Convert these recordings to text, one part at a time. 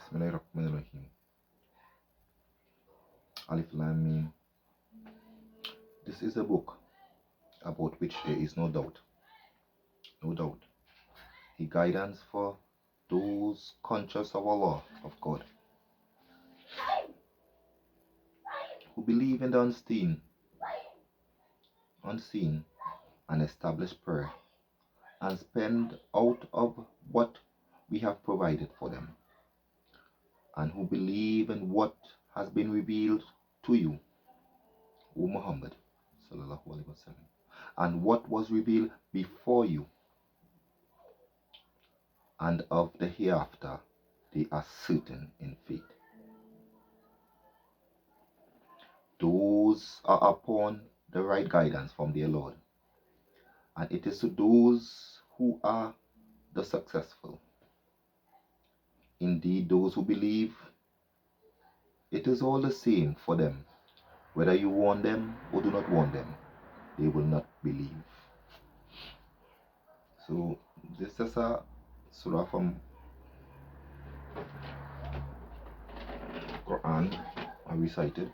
Bismillahirrahmanirrahim. Alif Lam Mim. This is a book about which there is no doubt. No doubt. A guidance for those conscious of Allah, of God, who believe in the unseen and establish prayer and spend out of what we have provided for them, and who believe in what has been revealed to you, O Muhammad sallallahu alaihi wasallam, and what was revealed before you, and of the hereafter they are certain in faith. Those are upon the right guidance from their Lord, and it is to those who are the successful. Indeed, those who believe, it is all the same for them. Whether you warn them or do not warn them, they will not believe. So this is a surah from Quran I recited.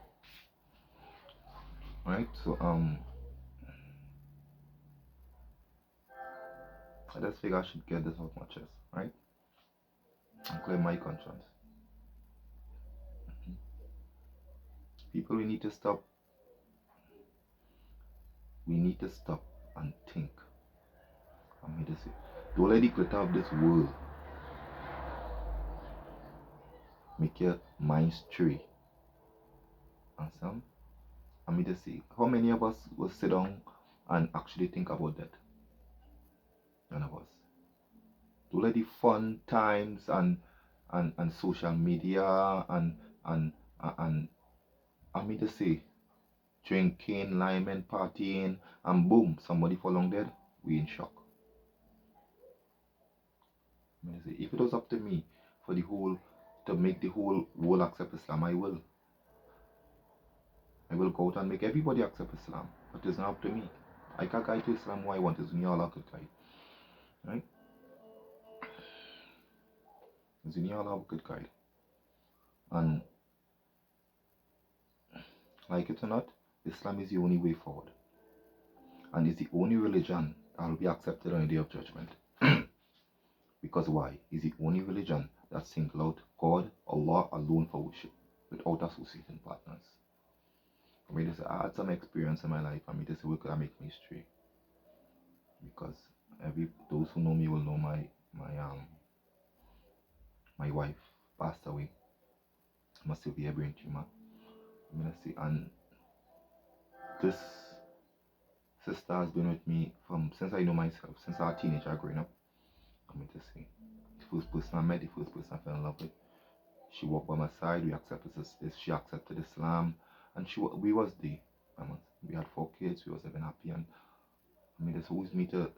Right? So I just figure I should get this off my chest, right? And clear my conscience. People, we need to stop. We need to stop and think. I'm here to say, don't let the glitter of this world make your mind stray. Understand? I'm here to say, how many of us will sit down and actually think about that? None of us. Don't let the fun times and social media and I mean to say drinking, liming, partying, and boom, somebody fall down dead, we in shock. I mean to say, if it was up to me for the whole to make the whole world accept Islam, I will. I will go out and make everybody accept Islam. But it's not up to me. I can guide to Islam who I want, is Allah could guide. Right? Is Allah could guide. And like it or not, Islam is the only way forward. And it's the only religion that will be accepted on the day of judgment. Because why? It's the only religion that singles out God, Allah alone for worship, without associating partners. For me to say, I had some experience in my life, for me to say, where could I make me stray? Because those who know me will know my wife passed away. My severe brain tumor. I'm gonna say, and this sister has been with me since I know myself, since I was a teenager growing up. I'm going to say, the first person I met, the first person I fell in love with. She walked by my side. She accepted Islam, and we was there. We had 4 kids. We was living happy, and I mean, there's always me to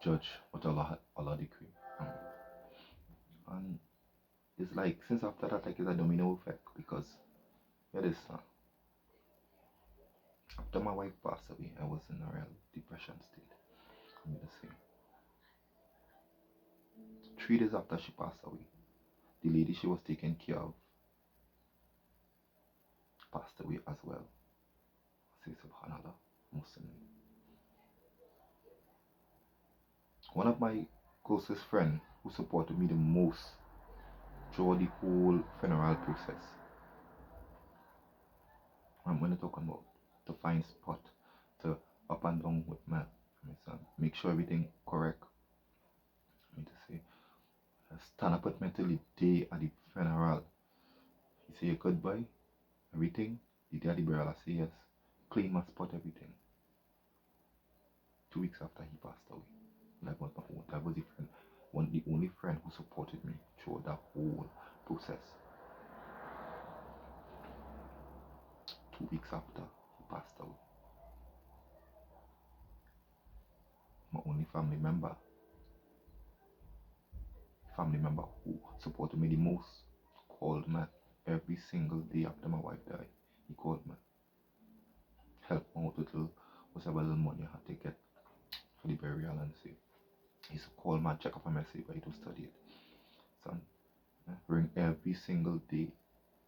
judge what Allah decree. And it's like since after that, like it's a domino effect because it is. After my wife passed away, I was in a real depression state. I'm gonna say. 3 days after she passed away, the lady she was taking care of passed away as well. Say subhanallah, Muslim. One of my closest friends who supported me the most throughout the whole funeral process. I'm going to talk about to find spot to up and down with me. Make sure everything correct. I mean to say, stand up with me till the day at the funeral. He say goodbye, everything. The day of the burial, I say yes. Clean my spot, everything. 2 weeks after he passed away. That was the only friend who supported me throughout that whole process. 2 weeks after he passed away. My only family member who supported me the most, called me every single day after my wife died. He called me, help me out with whatever little money I had to get for the burial and say. He used to call me and check up on my sleep, I used to study it. Son, bring every single day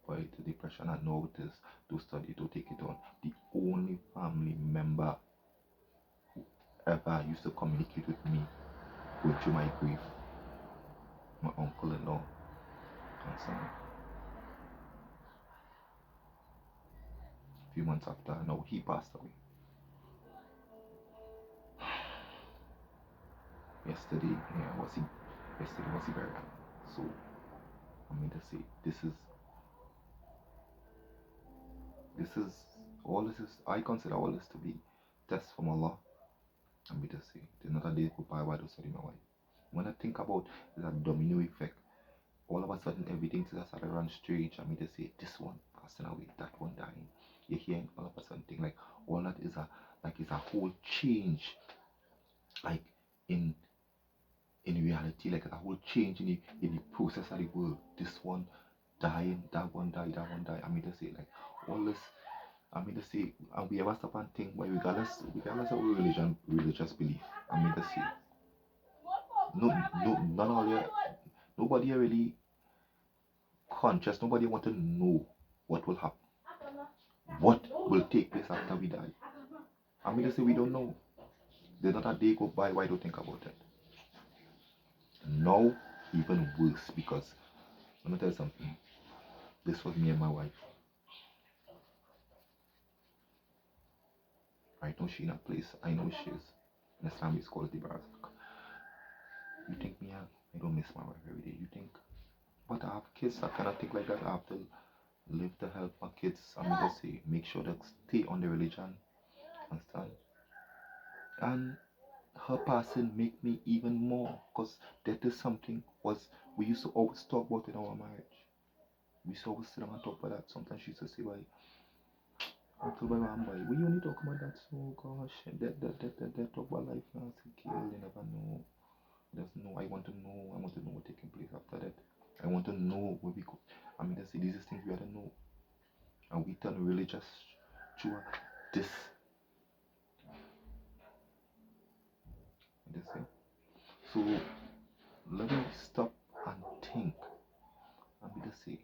boy to depression and know it is to study, to take it on. The only family member who ever used to communicate with me going through my grief, my uncle-in-law, and son. A few months after, now he passed away. Yesterday, yesterday was the burial. So, I mean to say, all this is, I consider all this to be test from Allah. I mean to say, there's not a day go by where I don't study my wife. When I think about that domino effect, all of a sudden everything just started run strange. I mean to say, this one passing away, that one dying. You're hearing all of a sudden thing like all that is a whole change, like in reality, like a whole change in the process of the world. This one dying, that one die, that one die. I mean to say, like all this. I mean to say, and we ever stop and think, but regardless of religious belief. I mean to say, none of you, nobody are really conscious. Nobody want to know what will happen, what will take place after we die. I mean to say, we don't know. There's not a day go by why I don't think about it. Now, even worse, because let me tell you something. This was me and my wife. Right now, she in a place I know she is. In Islam, it's called the barzakh. You think me, I don't miss my wife every day. You think, but I have kids. I cannot think like that. I have to live to help my kids. I mean to say, make sure that stay on the religion, understand? And her passing make me even more, because that is something was we used to always talk about in our marriage. We used to always sit down and talk about that. Sometimes she used to say, "Why, Uncle, boy, we only talk about that, so gosh, that talk about life now." I say, "Girl, you never know. Just know. I want to know. I want to know what's taking place after that. I want to know where we go." I mean, that's these things we have to know, and we turn religious to this. This thing. So let me stop and think. I mean, to say,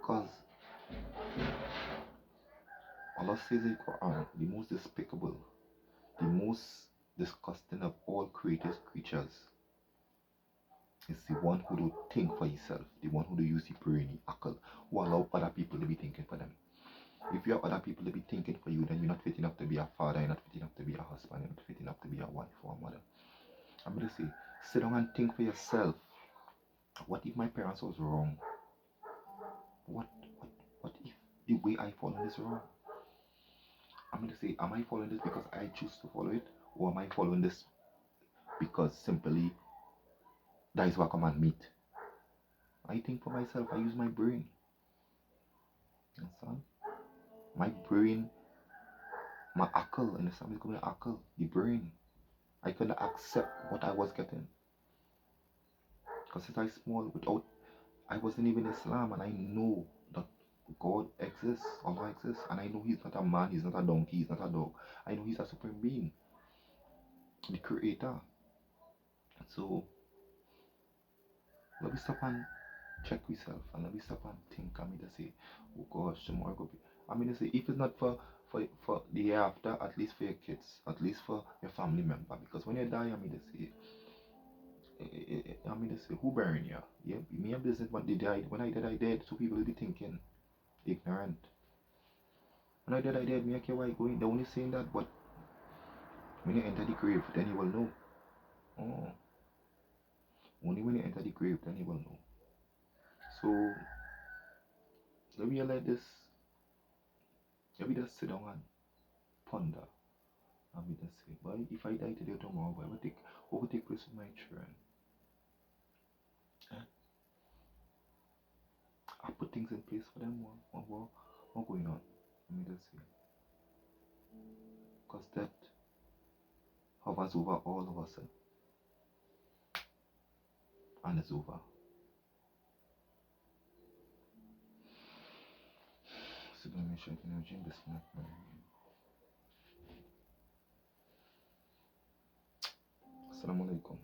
because Allah says in Quran, the most despicable, the most disgusting of all created creatures is the one who don't think for himself, the one who don't use the brain, the akal, who allow other people to be thinking for them. If you have other people to be thinking for you, then you're not fit enough to be a father, you're not fit enough to be a husband, you're not fit enough to be a wife or a mother. I'm going to say, sit down and think for yourself. What if my parents was wrong? What what if the way I follow is wrong? I'm going to say, am I following this because I choose to follow it? Or am I following this because simply that is what command meet? I think for myself, I use my brain. Understand? My brain, my akal, and the Islam is called akal, the brain. I couldn't accept what I was getting. Because since I was small, I wasn't even Islam, and I know that God exists, Allah exists, and I know He's not a man, He's not a donkey, He's not a dog. I know He's a supreme being, the creator. So let me stop and check myself, and let me stop and think. I mean to say, oh gosh, tomorrow go be. I mean to say, if it's not for the year after, at least for your kids, at least for your family member, because when you die, I mean to say, who burying you? Yeah, me and business, but they died. When I died, so people will be thinking ignorant. When I died, me, okay, why going? They're only saying that, but when you enter the grave, then you will know. Oh, only when you enter the grave, then you will know. So, let me let this, let me just sit down and ponder. I mean, just say, but if I die today or tomorrow, what will take place with my children? Eh? I put things in place for them. What going on? Let me just say, because that hovers over all of us, and it's over. Assalamu alaikum.